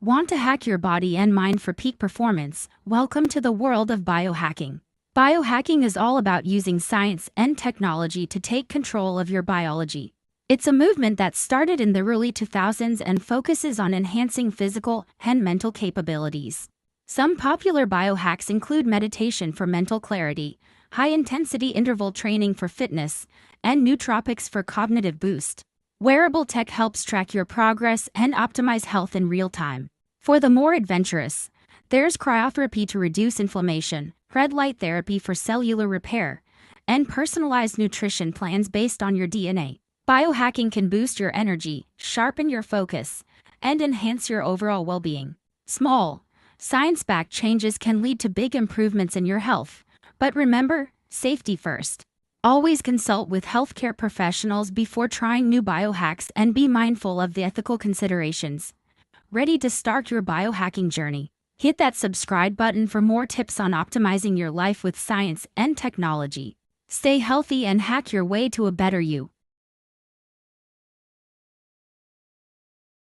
Want to hack your body and mind for peak performance? Welcome to the world of biohacking. Biohacking is all about using science and technology to take control of your biology. It's a movement that started in the early 2000s and focuses on enhancing physical and mental capabilities. Some popular biohacks include meditation for mental clarity, high-intensity interval training for fitness, and nootropics for cognitive boost. Wearable tech helps track your progress and optimize health in real time. For the more adventurous, there's cryotherapy to reduce inflammation, red light therapy for cellular repair, and personalized nutrition plans based on your DNA. Biohacking can boost your energy, sharpen your focus, and enhance your overall well-being. Small, science-backed changes can lead to big improvements in your health. But remember, safety first. Always consult with healthcare professionals before trying new biohacks and be mindful of the ethical considerations. Ready to start your biohacking journey? Hit that subscribe button for more tips on optimizing your life with science and technology. Stay healthy and hack your way to a better you.